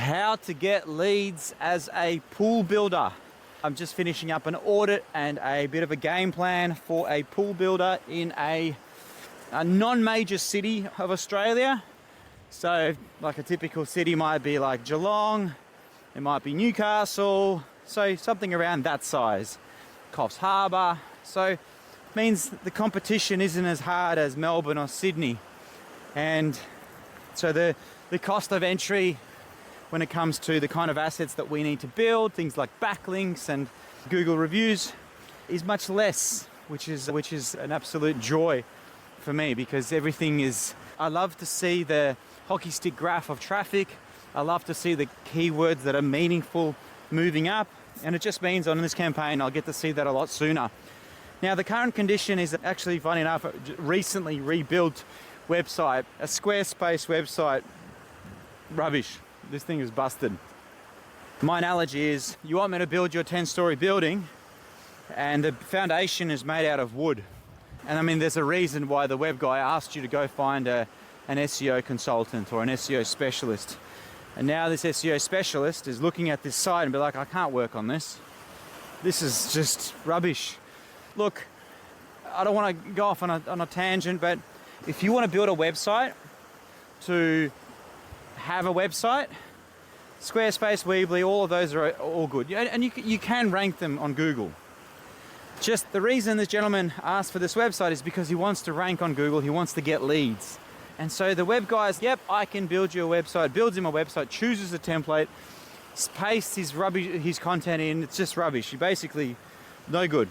How to get leads as a pool builder. I'm just finishing up an audit and a bit of a game plan for a pool builder in a non-major city of Australia. So like a typical city might be like Geelong, it might be Newcastle, so something around that size. Coffs Harbour. So it means the competition isn't as hard as Melbourne or Sydney. And so the cost of entry when it comes to the kind of assets that we need to build, things like backlinks and Google reviews, is much less, which is an absolute joy for me, because everything is, I love to see the hockey stick graph of traffic. I love to see the keywords that are meaningful moving up, and it just means on this campaign I'll get to see that a lot sooner. Now the current condition is actually, funny enough, a recently rebuilt website, a Squarespace website, rubbish. This thing is busted. My analogy is, you want me to build your 10-story building and the foundation is made out of wood. And I mean, there's a reason why the web guy asked you to go find an SEO consultant or an SEO specialist. And now this SEO specialist is looking at this site and be like, I can't work on this. This is just rubbish. Look, I don't want to go off on a tangent, but if you want to build a website to have a website, Squarespace, Weebly, all of those are all good. And you can rank them on Google. Just the reason this gentleman asked for this website is because he wants to rank on Google, he wants to get leads. And so the web guy's, yep, I can build you a website, builds him a website, chooses a template, pastes his content in, it's just rubbish. You basically, no good.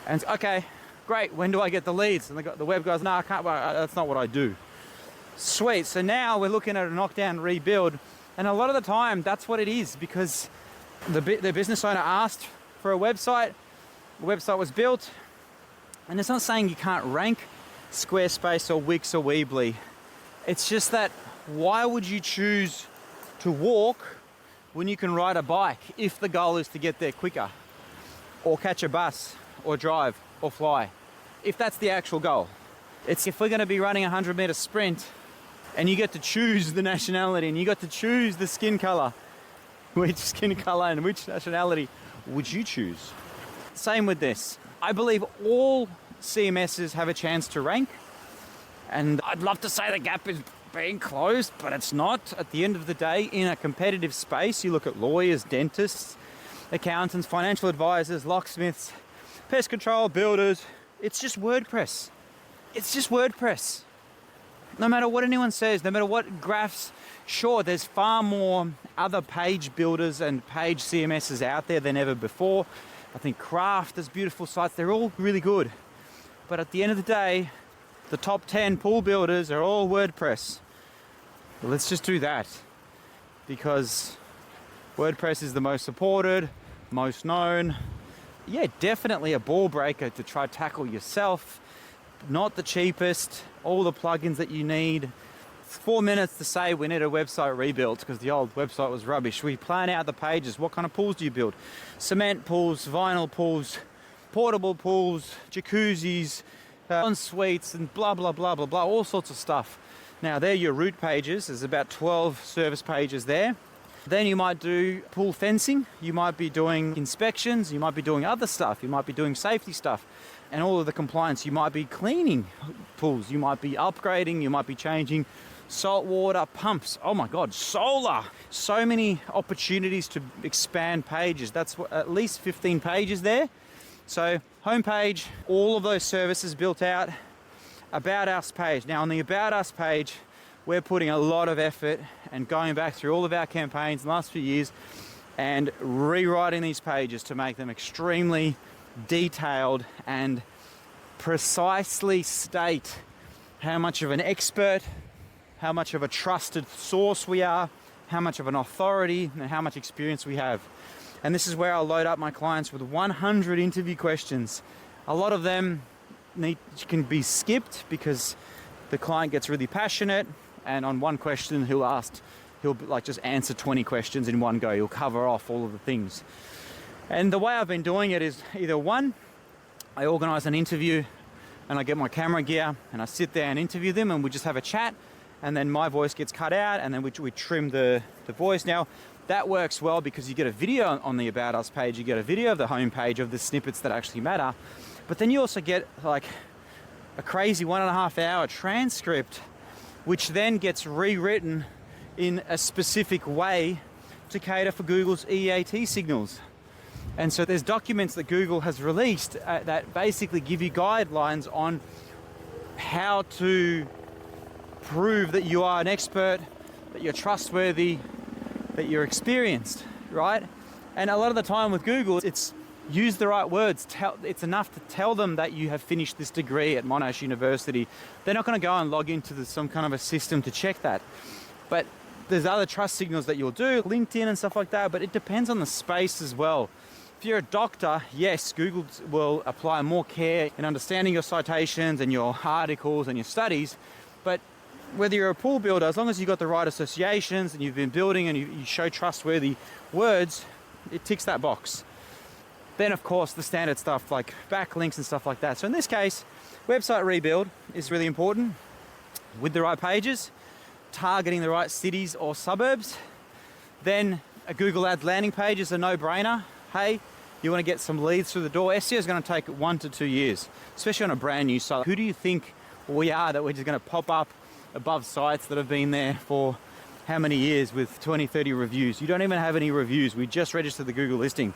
And okay, great, when do I get the leads? And the web guy's, no, I can't, that's not what I do. Sweet, so now we're looking at a knockdown rebuild, and a lot of the time that's what it is, because the business owner asked for a website, the website was built, and it's not saying you can't rank Squarespace or Wix or Weebly. It's just that, why would you choose to walk when you can ride a bike if the goal is to get there quicker, or catch a bus, or drive, or fly, if that's the actual goal? It's if we're going to be running a 100-meter sprint and you get to choose the nationality and you got to choose the skin color, which skin color and which nationality would you choose? Same with this. I believe all CMSs have a chance to rank, and I'd love to say the gap is being closed, but it's not. At the end of the day, in a competitive space, you look at lawyers, dentists, accountants, financial advisors, locksmiths, pest control, builders. It's just WordPress. It's just WordPress. No matter what anyone says, no matter what graphs, sure, there's far more other page builders and page CMSs out there than ever before. I think Craft has beautiful sites. They're all really good. But at the end of the day, the top 10 pool builders are all WordPress. Well, let's just do that, because WordPress is the most supported, most known. Yeah, definitely a ball breaker to try to tackle yourself. Not the cheapest, all the plugins that you need. It's 4 minutes to say we need a website rebuilt because the old website was rubbish. We plan out the pages. What kind of pools do you build? Cement pools, vinyl pools, portable pools, jacuzzis, en-suites, and blah, blah, blah, blah, blah, all sorts of stuff. Now, they're your root pages. There's about 12 service pages there. Then you might do pool fencing, you might be doing inspections, you might be doing other stuff, you might be doing safety stuff, and all of the compliance. You might be cleaning pools, you might be upgrading, you might be changing saltwater pumps. Oh my God, solar! So many opportunities to expand pages. That's at least 15 pages there. So homepage, all of those services built out. About Us page. Now on the About Us page, we're putting a lot of effort and going back through all of our campaigns in the last few years and rewriting these pages to make them extremely detailed and precisely state how much of an expert, how much of a trusted source we are, how much of an authority, and how much experience we have. And this is where I'll load up my clients with 100 interview questions. A lot of them can be skipped because the client gets really passionate, and on one question he'll like just answer 20 questions in one go. He'll cover off all of the things. And the way I've been doing it is either one, I organize an interview and I get my camera gear and I sit there and interview them and we just have a chat and then my voice gets cut out, and then we trim the voice. Now, that works well because you get a video on the About Us page, you get a video of the homepage of the snippets that actually matter, but then you also get like a crazy 1.5 hour transcript, which then gets rewritten in a specific way to cater for Google's EAT signals. And so there's documents that Google has released that basically give you guidelines on how to prove that you are an expert, that you're trustworthy, that you're experienced, right? And a lot of the time with Google, it's use the right words. It's enough to tell them that you have finished this degree at Monash University. They're not going to go and log into some kind of a system to check that. But there's other trust signals that you'll do, LinkedIn and stuff like that, but it depends on the space as well. If you're a doctor, yes, Google will apply more care in understanding your citations and your articles and your studies, but whether you're a pool builder, as long as you've got the right associations and you've been building and you show trustworthy words, it ticks that box. Then, of course, the standard stuff like backlinks and stuff like that. So in this case, website rebuild is really important with the right pages, targeting the right cities or suburbs. Then a Google Ads landing page is a no-brainer. Hey, you want to get some leads through the door? SEO is going to take 1 to 2 years, especially on a brand new site. Who do you think we are that we're just going to pop up above sites that have been there for how many years with 20, 30 reviews? You don't even have any reviews. We just registered the Google listing.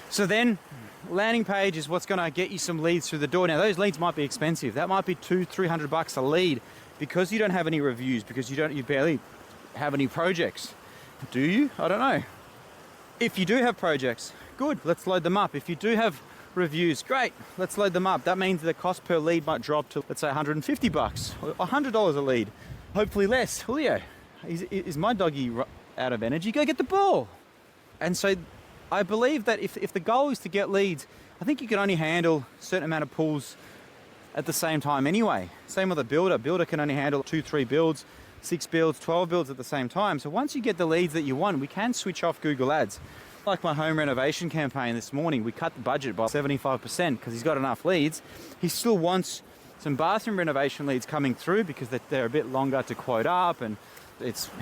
So then landing page is what's going to get you some leads through the door. Now those leads might be expensive. That might be $200-300 a lead because you don't have any reviews, because you barely have any projects. Do you? I don't know. If you do have projects, good, let's load them up. If you do have reviews, great, let's load them up. That means the cost per lead might drop to, let's say, $150 or $100 a lead. Hopefully less. Julio, is my doggy out of energy? Go get the ball. And so I believe that if the goal is to get leads, I think you can only handle a certain amount of pools at the same time anyway. Same with a builder. Builder can only handle 2, 3 builds, 6 builds, 12 builds at the same time. So once you get the leads that you want, we can switch off Google Ads. Like my home renovation campaign this morning, we cut the budget by 75% because he's got enough leads. He still wants some bathroom renovation leads coming through because they're a bit longer to quote up, and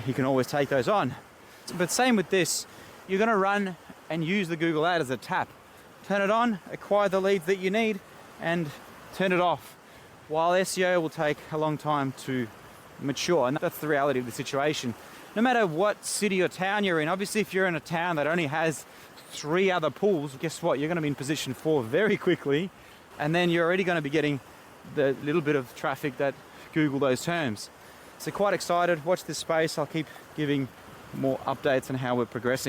he can always take those on. But same with this, you're going to run and use the Google Ad as a tap. Turn it on, acquire the leads that you need, and turn it off. While SEO will take a long time to mature, and that's the reality of the situation. No matter what city or town you're in, obviously if you're in a town that only has 3 other pools, guess what? You're going to be in position 4 very quickly, and then you're already going to be getting the little bit of traffic that Google those terms. So quite excited, watch this space. I'll keep giving more updates on how we're progressing.